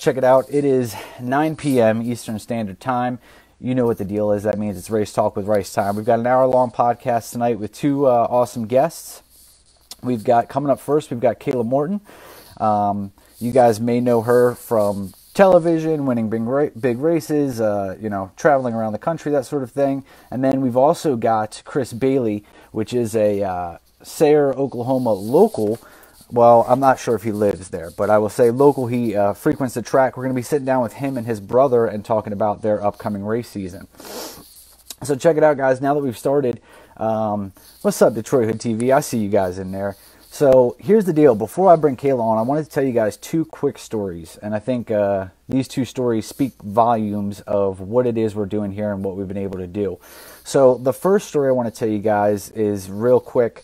check it out. It is 9 p.m. Eastern Standard Time. You know what the deal is. That means it's Race Talk with Ryce time. We've got an hour-long podcast tonight with two awesome guests. We've got, coming up first, we've got Kayla Morton. You guys may know her from television, winning big races, traveling around the country, that sort of thing. And then we've also got Chris Bailey, which is a Sayre, Oklahoma local. Well, I'm not sure if he lives there, but I will say local. He frequents the track. We're going to be sitting down with him and his brother and talking about their upcoming race season. So check it out, guys. Now that we've started, what's up, Detroit Hood TV? I see you guys in there. So here's the deal. Before I bring Kayla on, I wanted to tell you guys two quick stories. And I think these two stories speak volumes of what it is we're doing here and what we've been able to do. So the first story I want to tell you guys is real quick.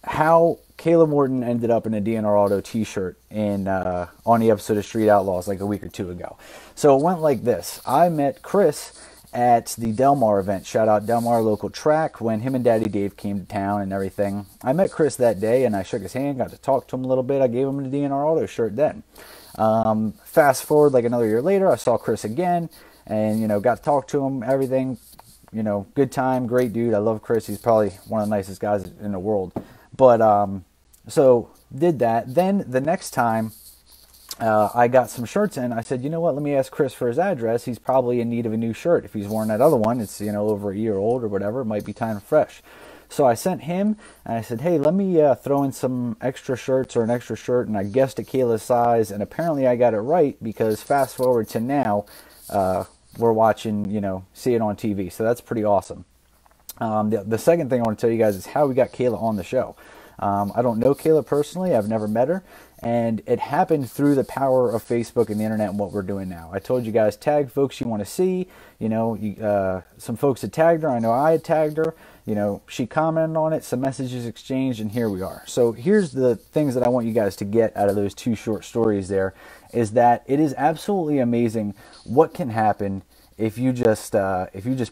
How Kayla Morton ended up in a DNR Auto t-shirt on the episode of Street Outlaws like a week or two ago. So it went like this. I met Chris at the Del Mar event. Shout out Del Mar local track when him and Daddy Dave came to town and everything. I met Chris that day and I shook his hand, got to talk to him a little bit. I gave him the DNR Auto shirt then. Fast forward like another year later, I saw Chris again and, got to talk to him, everything. Good time, great dude. I love Chris. He's probably one of the nicest guys in the world. But, so did that. Then the next time I got some shirts in, I said, you know what, let me ask Chris for his address. He's probably in need of a new shirt. If he's worn that other one, it's, over a year old or whatever. It might be time fresh. So I sent him and I said, hey, let me throw in some extra shirts or an extra shirt. And I guessed at Kayla's size. And apparently I got it right because fast forward to now, we're watching, see it on TV. So that's pretty awesome. The second thing I want to tell you guys is how we got Kayla on the show. I don't know Kayla personally. I've never met her. And it happened through the power of Facebook and the internet and what we're doing now. I told you guys, tag folks you want to see. Some folks had tagged her. I know I had tagged her. She commented on it. Some messages exchanged, and here we are. So here's the things that I want you guys to get out of those two short stories there, is that it is absolutely amazing what can happen if you just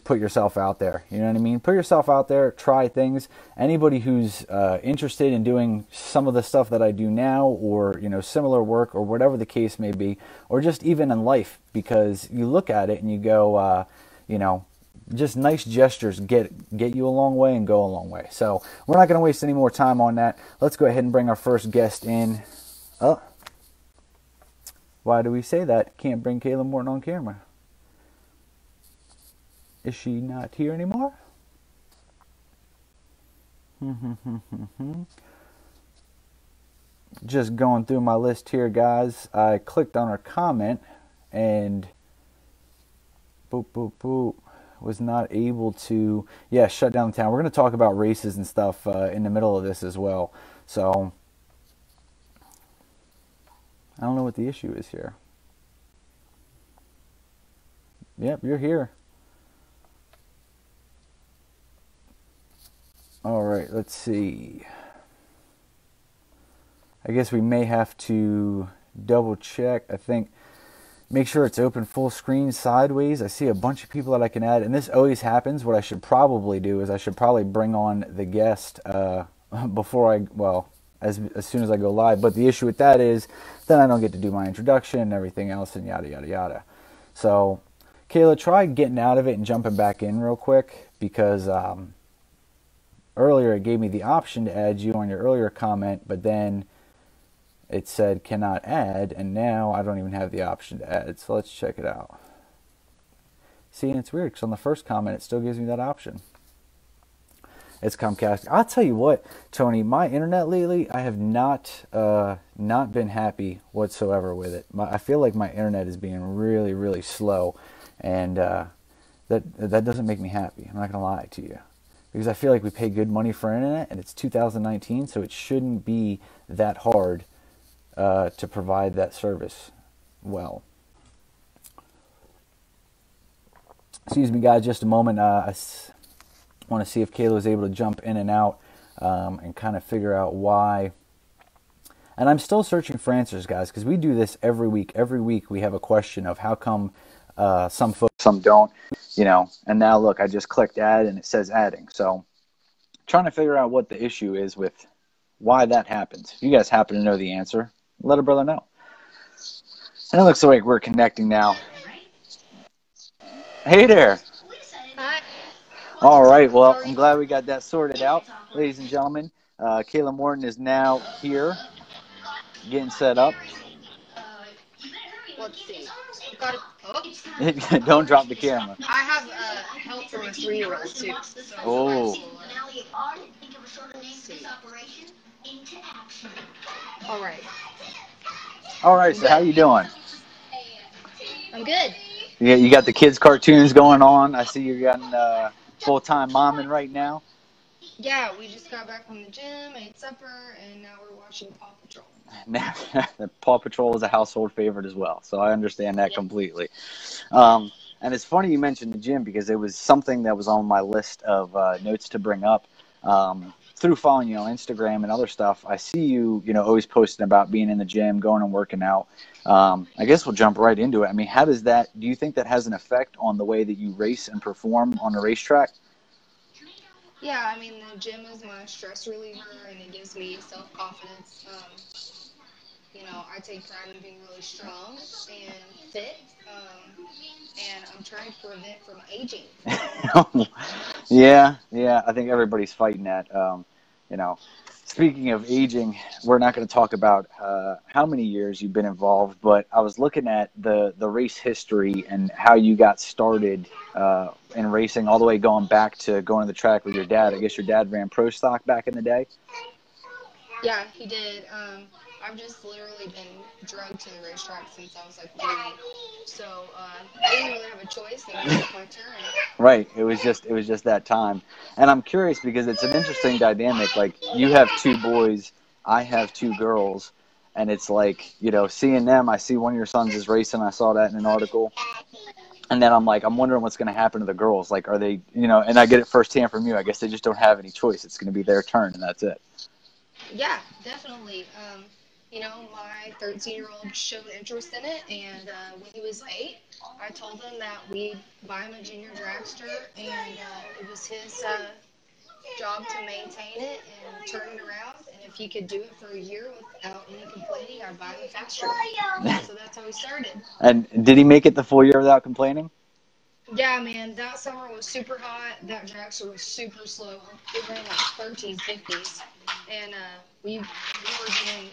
put yourself out there. You know what I mean? Put yourself out there, try things. Anybody who's interested in doing some of the stuff that I do now, or similar work, or whatever the case may be, or just even in life, because you look at it and you go, just nice gestures get you a long way and go a long way. So we're not going to waste any more time on that. Let's go ahead and bring our first guest in. Oh, why do we say that? Can't bring Kayla Morton on camera. Is she not here anymore? Just going through my list here, guys. I clicked on her comment and was not able to, shut down the town. We're going to talk about races and stuff in the middle of this as well. So I don't know what the issue is here. Yep, you're here. All right, let's see. I guess we may have to double check. I think make sure it's open full screen sideways. I see a bunch of people that I can add, and this always happens. What I should probably do is I should probably bring on the guest before as soon as I go live. But the issue with that is then I don't get to do my introduction and everything else and yada, yada, yada. So, Kayla, try getting out of it and jumping back in real quick because earlier it gave me the option to add you on your earlier comment, but then it said cannot add, and now I don't even have the option to add. So let's check it out. See, and it's weird because on the first comment it still gives me that option. It's Comcast. I'll tell you what, Tony, my internet lately, I have not been happy whatsoever with it. I feel like my internet is being really, really slow, and that doesn't make me happy. I'm not going to lie to you. Because I feel like we pay good money for internet, and it's 2019, so it shouldn't be that hard to provide that service well. Excuse me, guys, just a moment. I want to see if Kayla was able to jump in and out and kind of figure out why. And I'm still searching for answers, guys, because we do this every week. Every week we have a question of how come some folks, some don't, And now, look, I just clicked add, and it says adding. So trying to figure out what the issue is with why that happens. If you guys happen to know the answer, let a brother know. And it looks like we're connecting now. Hey there. Hi. All right. How Well, are I'm you? glad we got that sorted out, ladies and gentlemen. Kayla Morton is now here, getting set up. Let's see. I've got oh, Don't drop the camera. I have help from a 3-year-old too, so Oh. let's see. All right, All right. I'm So how good. you doing? I'm good. You got the kids' cartoons going on. I see you're getting full-time momming right now. Yeah, we just got back from the gym, ate supper, and now we're watching Paw Patrol. Now, Paw Patrol is a household favorite as well, so I understand that Yep. completely. And it's funny you mentioned the gym because it was something that was on my list of notes to bring up. Through following you on Instagram and other stuff, I see you, always posting about being in the gym, going and working out. I guess we'll jump right into it. I mean, how does that? Do you think that has an effect on the way that you race and perform on the racetrack? Yeah, I mean the gym is my stress reliever, and it gives me self confidence. I take pride in being really strong and fit, and I'm trying to prevent from aging. Yeah. I think everybody's fighting that. You know, Speaking of aging, we're not going to talk about how many years you've been involved, but I was looking at the race history and how you got started in racing, all the way going back to going to the track with your dad. I guess your dad ran pro stock back in the day. Yeah, he did. I've just literally been drugged to the racetrack since I was like 3. So I didn't really have a choice, and it was my turn. Right. It was just that time. And I'm curious because it's an interesting dynamic. Like you have two boys, I have two girls, and it's like, seeing them, I see one of your sons is racing, I saw that in an article. And then I'm like, I'm wondering what's going to happen to the girls. Like, are they, and I get it firsthand from you. I guess they just don't have any choice. It's going to be their turn, and that's it. Yeah, definitely. My 13-year-old showed interest in it, and when he was 8, I told him that we'd buy him a junior dragster, and it was his job to maintain it and turn it around. And if he could do it for a year without any complaining, I'd buy him a faster one. So that's how we started. And did he make it the full year without complaining? Yeah, man, that summer was super hot. That dragster was super slow. It ran like 1350s, and we were doing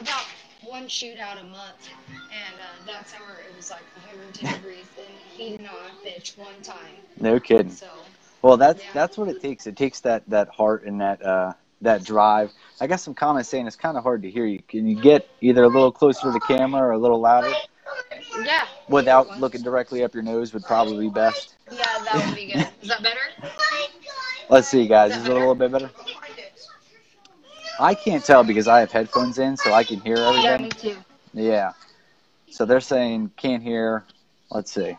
about one shootout a month. And that summer it was like 110 degrees, and he did not pitch one time. No kidding. So Well, that's yeah, that's what it takes. It takes that heart and that drive. I guess some comments saying it's kind of hard to hear you. Can you get either a little closer to the camera or a little louder yeah. Here without one. looking directly up your nose would probably be best. Yeah, that would be good. Is that better? Let's see, Is guys. that Is it a better? little bit better? I can't tell because I have headphones in, so I can hear Yeah, everything. me too. Yeah. So they're saying can't hear. Let's see.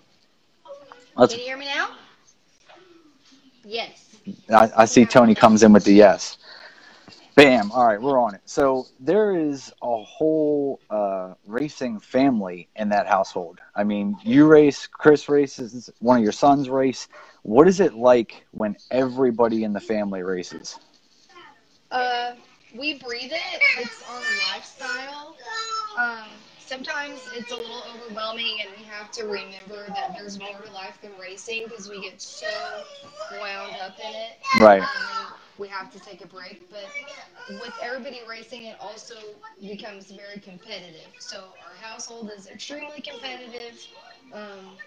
Let's. Can you hear me now? Yes. I We see have Tony one down. comes in with the yes. Bam. All right, we're on it. So there is a whole racing family in that household. I mean, you race, Chris races, one of your sons race. What is it like when everybody in the family races? Uh, we breathe it. It's our lifestyle. Sometimes it's a little overwhelming, and we have to remember that there's more to life than racing because we get so wound up in it, Right. and we have to take a break. But with everybody racing, it also becomes very competitive. So our household is extremely competitive, um,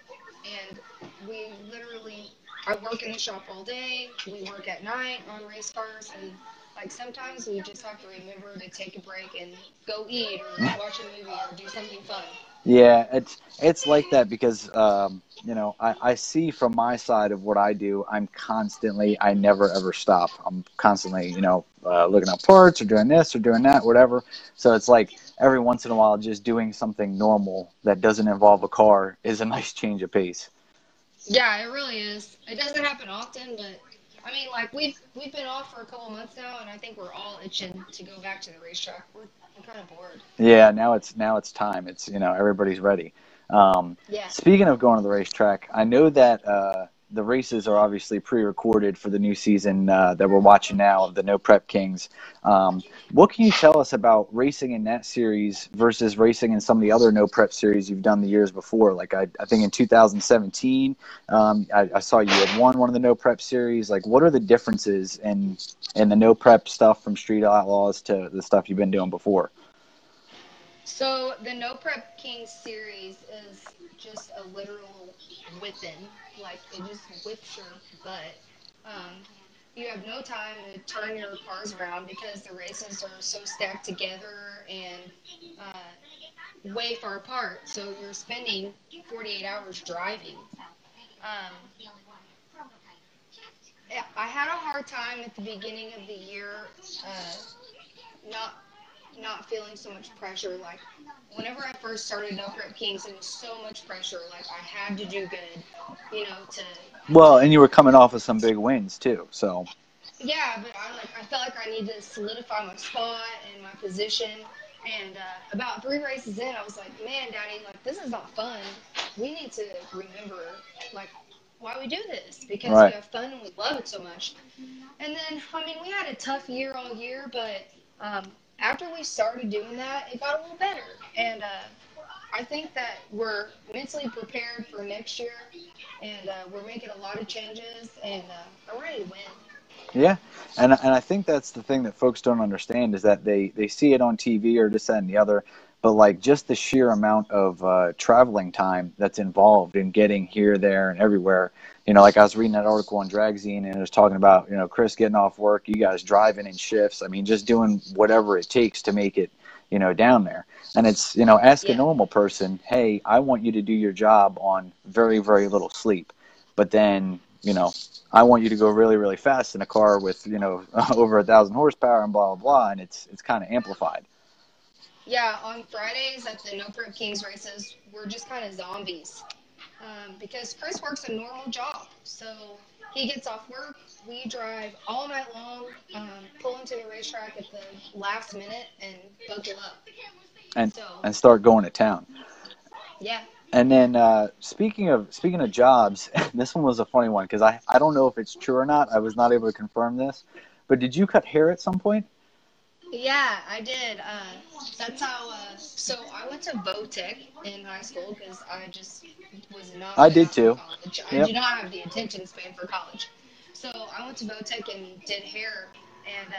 and we literally. I work in the shop all day. We work at night on race cars, and like sometimes we just have to remember to take a break and go eat or watch a movie or do something fun. Yeah, it's like that because I see from my side of what I do, I never ever stop. I'm constantly looking up parts or doing this or doing that, whatever. So it's like every once in a while, just doing something normal that doesn't involve a car is a nice change of pace. Yeah, it really is. It doesn't happen often, but I mean, like we've been off for a couple months now, and I think we're all itching to go back to the racetrack. We're kind of bored. Yeah, now it's time. It's everybody's ready. Yeah. Speaking of going to the racetrack, I know that. the races are obviously pre-recorded for the new season that we're watching now of the No Prep Kings. What can you tell us about racing in that series versus racing in some of the other No Prep series you've done the years before? Like I think in 2017, I saw you had won one of the No Prep series. Like, what are the differences in the No Prep stuff from Street Outlaws to the stuff you've been doing before? So the No Prep King series is just a literal whipping. Like it just whips your butt. Um, you have no time to turn your cars around because the races are so stacked together and way far apart. So you're spending 48 hours driving. Um, yeah, I had a hard time at the beginning of the year, not not feeling so much pressure. Like whenever I first started No Prep Kings, it was so much pressure. Like I had to do good, Well, and you were to coming off of some big wins too, so yeah. But I felt like I need to solidify my spot and my position. And about 3 races in, I was like, man, Daddy, like this is not fun. We need to remember like why we do this because we right. have fun and we love it so much. And then, I mean, we had a tough year all year, but after we started doing that, it got a little better. And I think that we're mentally prepared for next year, and we're making a lot of changes, and I'm ready to win. Yeah, and I think that's the thing that folks don't understand is that they see it on TV or this that and the other, but like just the sheer amount of traveling time that's involved in getting here, there, and everywhere. Like I was reading that article on Dragzine and it was talking about Chris getting off work, you guys driving in shifts. I mean, just doing whatever it takes to make it down there. And it's ask a Yeah, normal person, hey, I want you to do your job on very very little sleep, but then I want you to go really, really fast in a car with, over 1,000 horsepower and blah, blah, blah. And it's kind of amplified. yeah. On Fridays at the No Prep Kings races, we're just kind of zombies because Chris works a normal job. So he gets off work, we drive all night long, pull into the racetrack at the last minute, and buckle up. and, So and start going to town. yeah, And then speaking of jobs, this one was a funny one because I don't know if it's true or not. I was not able to confirm this. But did you cut hair at some point? yeah, I did. That's how. So I went to Votech in high school because I just was not I cut did out for too. college. I Yep. do not have the attention span for college. So I went to Votech and did hair, and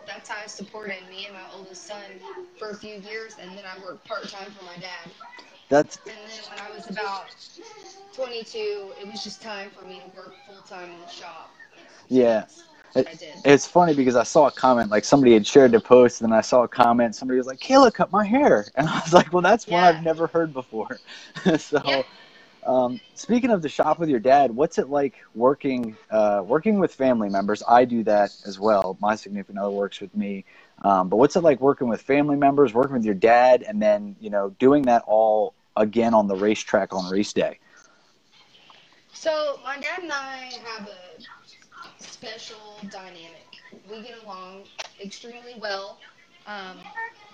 that's how I supported me and my oldest son for a few years, and then I worked part time for my dad. That's And then when I was about 22, it was just time for me to work full time in the shop. So yeah. that's what It, I did. it's funny because I saw a comment like somebody had shared the post, and then I saw a comment. Somebody was like, "Kayla, cut my hair," and I was like, "Well, that's one I've Yeah. never heard before." Yeah. So speaking of the shop with your dad, what's it like working with family members? I do that as well. My significant other works with me, but what's it like working with family members, working with your dad, and then doing that all again on the racetrack on race day? So my dad and I have a special dynamic. We get along extremely well. Um,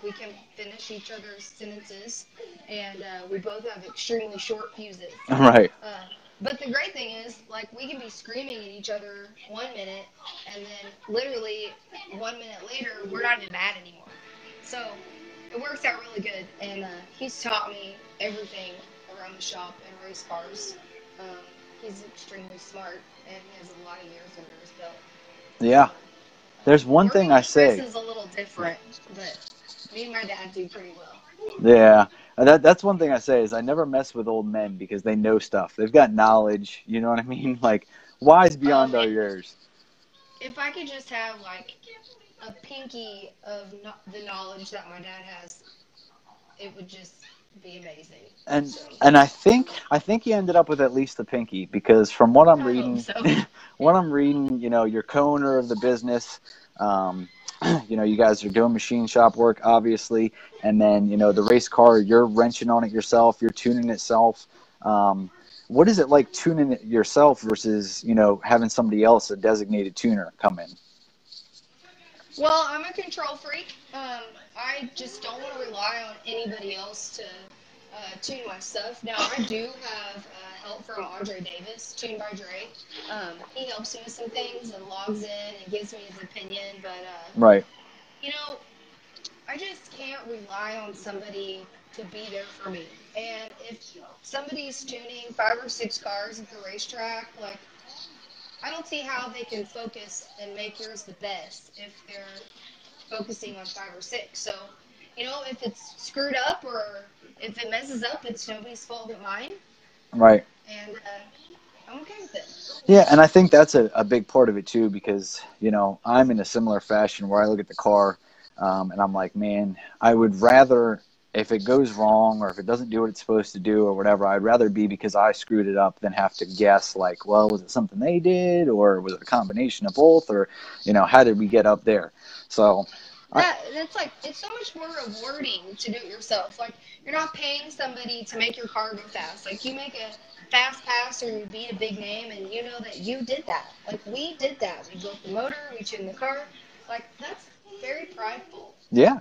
we can finish each other's sentences, and we both have extremely short fuses. Right. Uh, but the great thing is, like, we can be screaming at each other 1 minute, and then literally 1 minute later, we're not even mad anymore. So it works out really good, and he's taught me everything around the shop and race cars. Um, he's extremely smart, and he has a lot of years under his belt. So Yeah. There's one thing working I with Chris say. is a little different, but me and my dad do pretty well. Yeah. That's one thing I say is I never mess with old men because they know stuff. They've got knowledge. You know what I mean? Like wise Oh beyond our man, years. if I could just have like a pinky of the knowledge that my dad has, it would just be amazing. and So and I think he ended up with at least the pinky because from what I'm I hope reading, so. you're co-owner of the business. Um, you guys are doing machine shop work, obviously, and then the race car, you're wrenching on it yourself, you're tuning itself. Um, what is it like tuning it yourself versus having somebody else, a designated tuner, come in? Well, I'm a control freak. I just don't want to rely on anybody else to tune my stuff. Now I do have help from Andre Davis, tuned by Dre. He helps me with some things and logs in and gives me his opinion. But Right. you know, I just can't rely on somebody to be there for me. And if somebody's tuning 5 or 6 cars at the racetrack, like I don't see how they can focus and make yours the best if they're focusing on 5 or 6. So, if it's screwed up or if it messes up, it's nobody's fault but mine, Right. and I'm okay with it. Yeah, and I think that's a big part of it too, because I'm in a similar fashion where I look at the car, and I'm like, man, I would rather, if it goes wrong or if it doesn't do what it's supposed to do or whatever, I'd rather be because I screwed it up than have to guess like, well, was it something they did or was it a combination of both, or how did we get up there? So, I, That's like it's so much more rewarding to do it yourself. Like you're not paying somebody to make your car go fast. Like you make a fast pass or you beat a big name, and you know that you did that. Like we did that. We built the motor. We tuned the car. Like that's very prideful. yeah.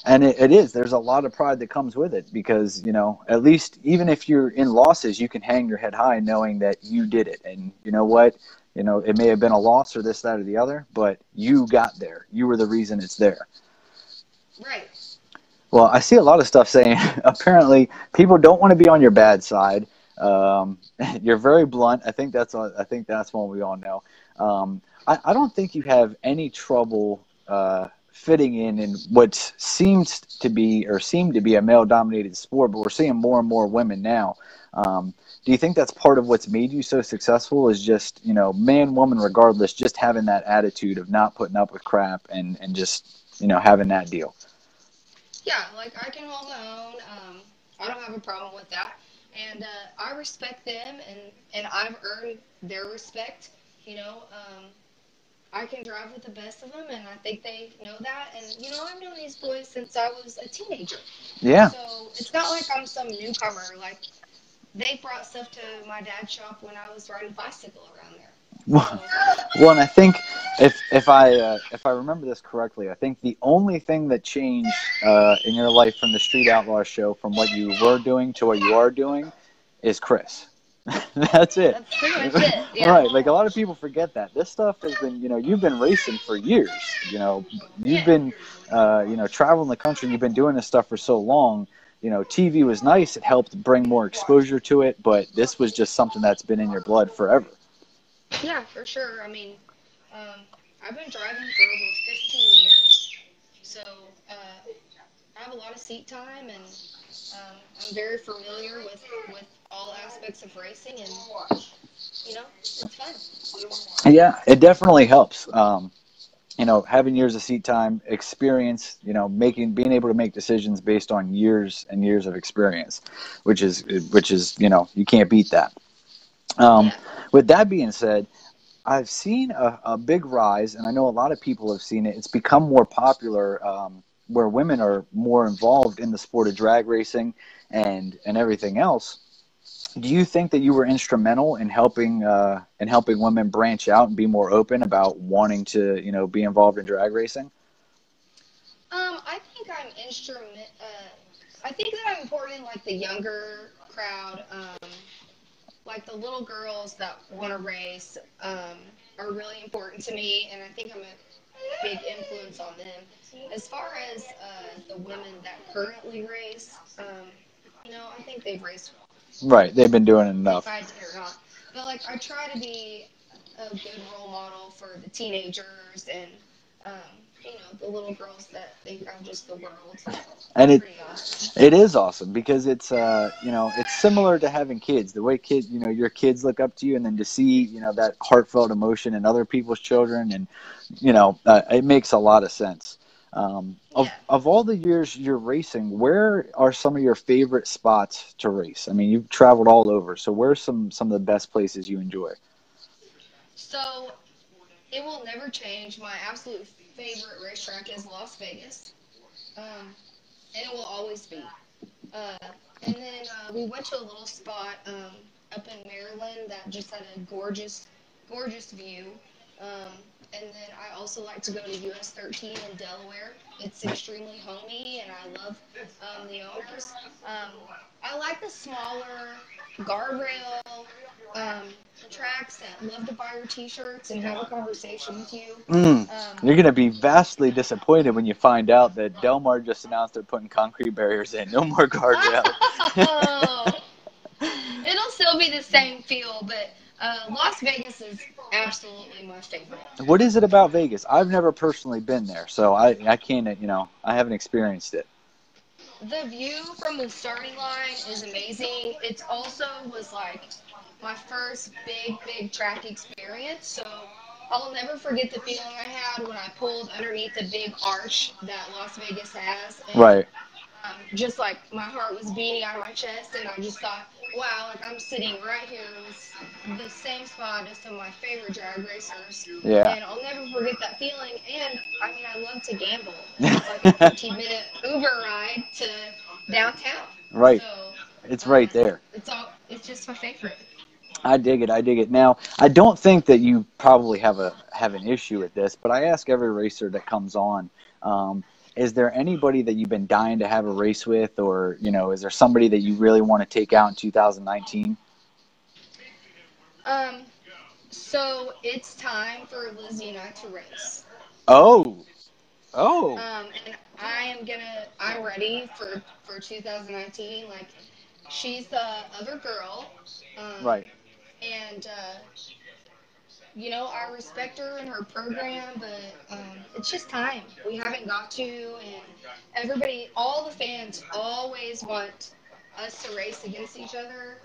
And it is. There's a lot of pride that comes with it because, at least even if you're in losses, you can hang your head high knowing that you did it. And you know what? It may have been a loss or this, that, or the other, but you got there. You were the reason it's there. Right. Well, I see a lot of stuff saying apparently people don't want to be on your bad side. You're very blunt. I think that's one we all know. I don't think you have any trouble fitting in what seemed to be a male dominated sport, but we're seeing more and more women now. Do you think that's part of what's made you so successful? Is just man, woman, regardless, just having that attitude of not putting up with crap and just having that deal. Yeah, like I can hold my own. I don't have a problem with that, and I respect them, and I've earned their respect. You know, I can drive with the best of them, and I think they know that. And I've known these boys since I was a teenager, Yeah. so it's not like I'm some newcomer. Like they brought stuff to my dad's shop when I was riding bicycle around there. Well, So well, and I think if I remember this correctly, I think the only thing that changed in your life from the Street Outlaw show, from what you were doing to what you are doing, is Chris. That's it. that's pretty much it. Yeah. Right. Like a lot of people forget that this stuff has been, you've been racing for years. You've Yeah. been, traveling the country. You've been doing this stuff for so long. TV was nice. It helped bring more exposure to it, but this was just something that's been in your blood forever. Yeah, for sure. I mean, um, I've been driving for over 15 years, so I have a lot of seat time, and I'm very familiar with all aspects of racing, and it's fun. Yeah, it definitely helps. Having years of seat time, experience, being able to make decisions based on years and years of experience, which is you can't beat that. Um, Yeah. with that being said, I've seen a big rise, and I know a lot of people have seen it. It's become more popular, where women are more involved in the sport of drag racing and everything else. Do you think that you were instrumental in helping women branch out and be more open about wanting to be involved in drag racing? I think I'm instrument. I think that I'm important in like the younger crowd. Like the little girls that want to race are really important to me, and I think I'm a big influence on them. As far as the women that currently race, I think they've raced Right, they've been doing if enough. I did or not. But like I try to be a good role model for the teenagers and the little girls that think I'm just the world. And It's it pretty awesome. it is awesome because it's similar to having kids. The way kids, your kids look up to you, and then to see that heartfelt emotion in other people's children, and it makes a lot of sense. Of Yeah. all the years you're racing, where are some of your favorite spots to race? I mean, you've traveled all over, so where's some of the best places you enjoy? So it will never change. My absolute favorite racetrack is Las Vegas, and it will always be. Uh, and then we went to a little spot up in Maryland that just had a gorgeous, gorgeous view. Um, and then I also like to go to US 13 in Delaware. It's extremely homey, and I love the owners. Um, I like the smaller guardrail um, tracks that love to buy your T-shirts and have a conversation with you. You're going to be vastly disappointed when you find out that Del Mar just announced they're putting concrete barriers in. No more guardrail. Oh, it'll still be the same feel, but Las Vegas is absolutely my favorite. What is it about Vegas? I've never personally been there, so I can't, I haven't experienced it. The view from the starting line is amazing. It also was like my first big track experience, so I'll never forget the feeling I had when I pulled underneath the big arch that Las Vegas has, and Right. just like my heart was beating out of my chest, and I just thought, wow, like I'm sitting right here with the same spot as some of my favorite drag racers, Yeah. and I'll never forget that feeling. And I mean, I love to gamble, and it's like a 15-minute Uber ride to downtown. Right. So It's right there. it's just my favorite. I dig it. I dig it. Now, I don't think that you probably have an issue with this, but I ask every racer that comes on, um, is there anybody that you've been dying to have a race with, or is there somebody that you really want to take out in 2019? Um, so it's time for Lizzie and I to race. Oh, oh, And I'm ready for 2019. Like she's the other girl, um, right. and I respect her and her program, but it's just time. We haven't got to, and everybody, all the fans, always want us to race against each other,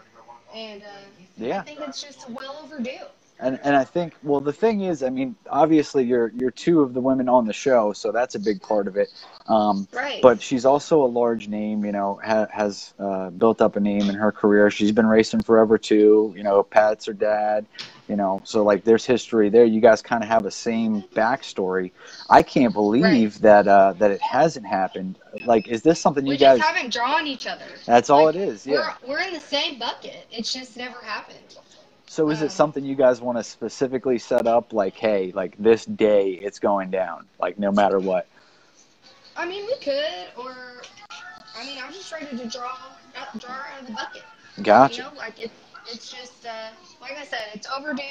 and I Yeah. think it's just well overdue. And I think, well, the thing is, I mean, obviously you're two of the women on the show, so that's a big part of it. Um, Right, but she's also a large name, has built up a name in her career. She's been racing forever too. Pat's her dad. So like there's history there. You guys kind of have a same backstory. I can't right. believe that it hasn't happened. Like, is this something you We just guys? haven't drawn each other. That's all it Like is. we're Yeah. we're in the same bucket. It's just never happened. So is it Um, something you guys want to specifically set up like, hey, like this day it's going down, like no matter what? I mean, we could, or I mean, I'm just ready to draw her out of the bucket. Gotcha. Like it's just like I said, it's overdue.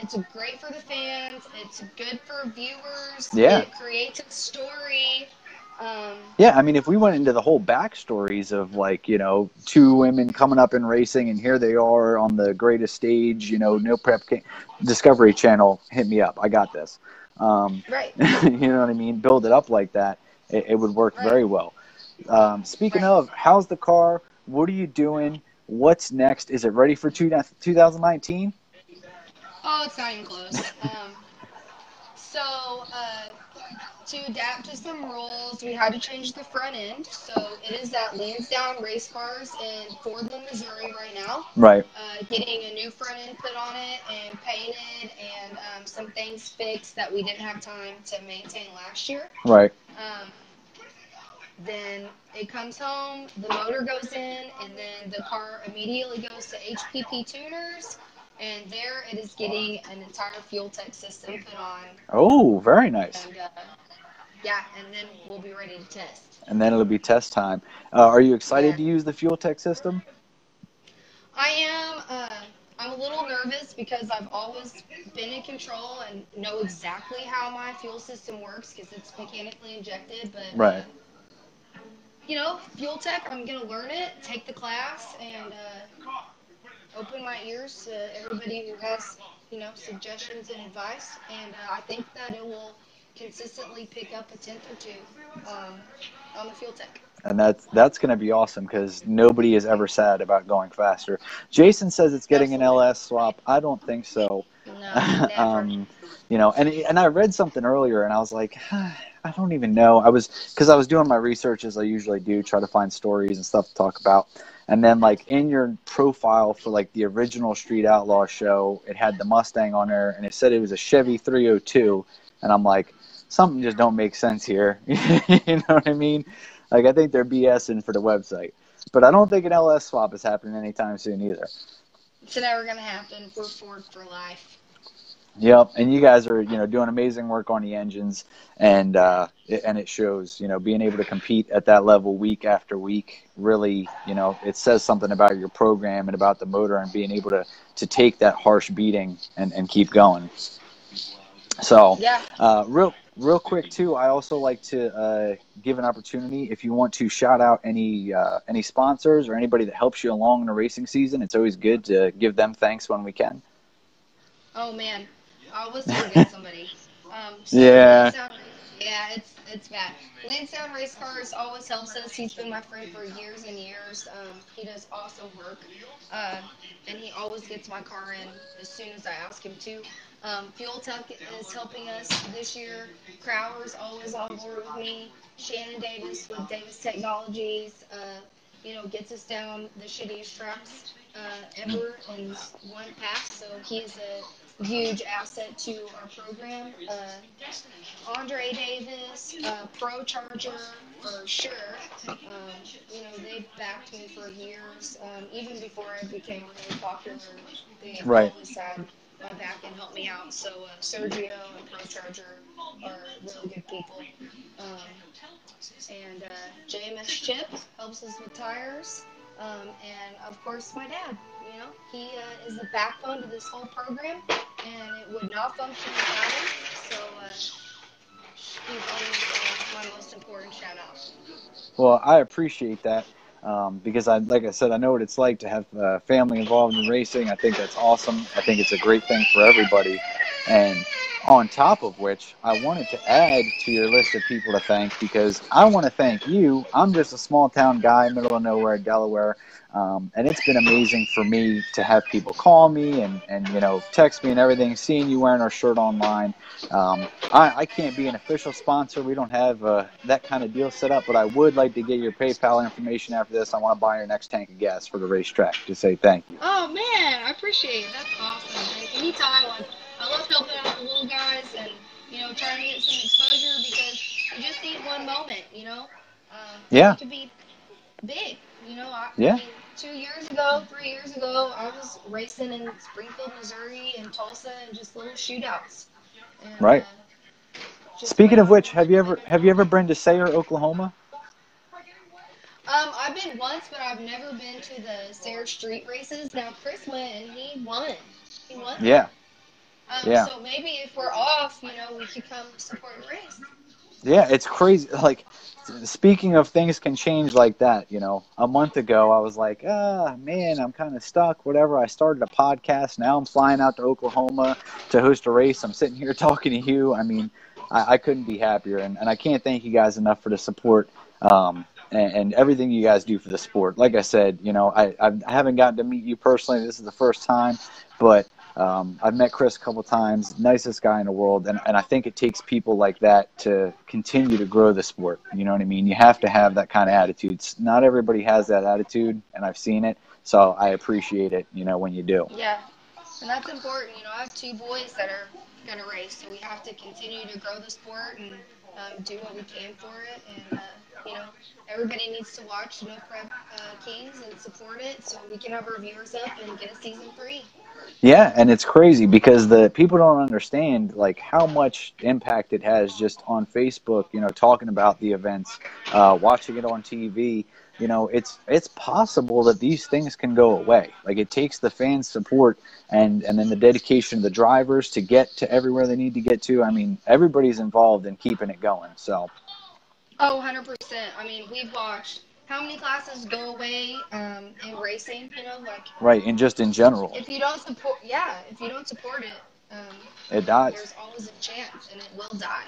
It's great for the fans. It's good for viewers. Yeah. It creates a story. Um, Yeah, I mean, if we went into the whole backstories of like, two women coming up in racing and here they are on the greatest stage, no prep, Discovery Channel, hit me up. I got this. right, You know what I mean? Build it up like that. It would work right, very well. Speaking right. of, how's the car? What are you doing? What's next? Is it ready for 2019? Oh, it's not even close. So, to adapt to some rules, we had to change the front end. So it is at Lansdowne Race Cars in Fordland, Missouri right now. Right, Getting a new front end put on it and painted and some things fixed that we didn't have time to maintain last year. right. Um, then it comes home, the motor goes in, and then the car immediately goes to HPP tuners. And there it is getting an entire fuel tech system put on. Oh, very nice. And yeah, and then we'll be ready to test. And then it'll be test time. Are you excited Yeah, to use the fuel tech system? I am. I'm a little nervous because I've always been in control and know exactly how my fuel system works because it's mechanically injected. But Right. fuel tech, I'm gonna learn it, take the class, and open my ears to everybody who has suggestions and advice. And I think that it will consistently pick up a tenth or two um, on the fuel tech. And that's going to be awesome because nobody is ever sad about going faster. Jason says it's getting an Absolutely. LS swap. I don't think so. No, never. um, and I read something earlier, and I was like, I don't even know. Because I was doing my research as I usually do, try to find stories and stuff to talk about. And then like in your profile for like the original Street Outlaw show, it had the Mustang on there, and it said it was a Chevy 302, and I'm like, something just don't make sense here. You know what I mean? Like, I think they're BSing for the website. But I don't think an LS swap is happening anytime soon either. It's never gonna happen. We're Ford for life. Yep, and you guys are, doing amazing work on the engines, and it shows. Being able to compete at that level week after week, really, it says something about your program and about the motor, and being able to take that harsh beating and keep going. So, Yeah. real quick too, I also like to give an opportunity if you want to shout out any sponsors or anybody that helps you along in the racing season. It's always good to give them thanks when we can. Oh man, I always forget somebody. So Yeah, Lansdowne, yeah, it's bad. Lansdowne Race Cars always helps us. He's been my friend for years and years. He does awesome work, uh, and he always gets my car in as soon as I ask him to. Fuel Tech is helping us this year. Crowder's always on board with me. Shannon Davis with Davis Technologies. Gets us down the shittiest tracks ever in one pass. So he's a huge asset to our program. Andre Davis, Pro Charger for sure. They've backed me for years. Even before I became really popular, they right. always had my back and helped me out. So Sergio and Pro Charger are really good people. Um, and JMS Chip helps us with tires. And of course, my dad. He is the backbone to this whole program, and it would not function without him. So he's always my most important shout out. Well, I appreciate that because like I said, I know what it's like to have family involved in racing. I think that's awesome. I think it's a great thing for everybody. And on top of which, I wanted to add to your list of people to thank because I want to thank you. I'm just a small town guy, middle of nowhere, Delaware. And it's been amazing for me to have people call me and text me and everything, seeing you wearing our shirt online. I can't be an official sponsor. We don't have that kind of deal set up, but I would like to get your PayPal information after this. I want to buy your next tank of gas for the racetrack to say thank you. Oh man, I appreciate it. That's awesome. And anytime, I love helping out the little guys and trying to get some exposure because you just need one moment, and Yeah, it could be big. I yeah, mean, 2 years ago, 3 years ago, I was racing in Springfield, Missouri, and Tulsa, and just little shootouts, and right. just Speaking went of on which, and played my have you car. ever been to Sayre, Oklahoma? I've been once, but I've never been to the Sayre Street races. Now Chris went and he won. He won Yeah, there. yeah. So maybe if we're off, we could come support a race. Yeah, it's crazy. Like, speaking of things can change like that, a month ago I was like, man, I'm kind of stuck, whatever. I started a podcast. Now I'm flying out to Oklahoma to host a race. I'm sitting here talking to you. I mean, I couldn't be happier. And I can't thank you guys enough for the support and everything you guys do for the sport. Like I said, I haven't gotten to meet you personally. This is the first time, but I've met Chris a couple times, nicest guy in the world, and I think it takes people like that to continue to grow the sport. You know what I mean? You have to have that kind of attitude. Not everybody has that attitude, and I've seen it, so I appreciate it, when you do. Yeah, and that's important. I have two boys that are gonna race, so we have to continue to grow the sport and do what we can for it. And everybody needs to watch No Prep Kings and support it, so we can have our viewers up and get a season 3. Yeah, and it's crazy because the people don't understand like how much impact it has just on Facebook. Talking about the events, watching it on TV. It's possible that these things can go away. Like it takes the fans' support and then the dedication of the drivers to get to everywhere they need to get to. I mean, everybody's involved in keeping it going. So Oh, 100%. I mean, we've watched how many classes go away in racing, like right, and just in general, if you don't support, yeah, if you don't support it, it dies. there's always a chance and it will die.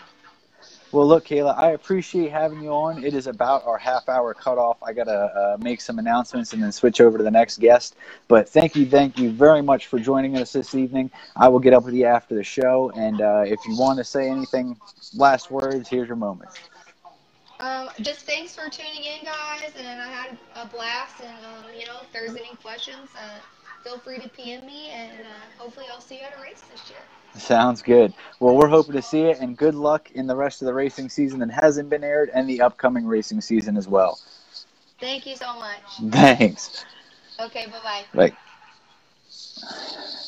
Well, look, Kayla, I appreciate having you on. It is about our half-hour cutoff. I gotta make some announcements and then switch over to the next guest. But thank you very much for joining us this evening. I will get up with you after the show, and if you want to say anything, last words, here's your moment. Just thanks for tuning in, guys, and I had a blast. And if there's any questions, feel free to PM me, and hopefully I'll see you at a race this year. Sounds good. Well, we're hoping to see it, and good luck in the rest of the racing season that hasn't been aired and the upcoming racing season as well. Thank you so much. Thanks. Okay, bye bye. Bye.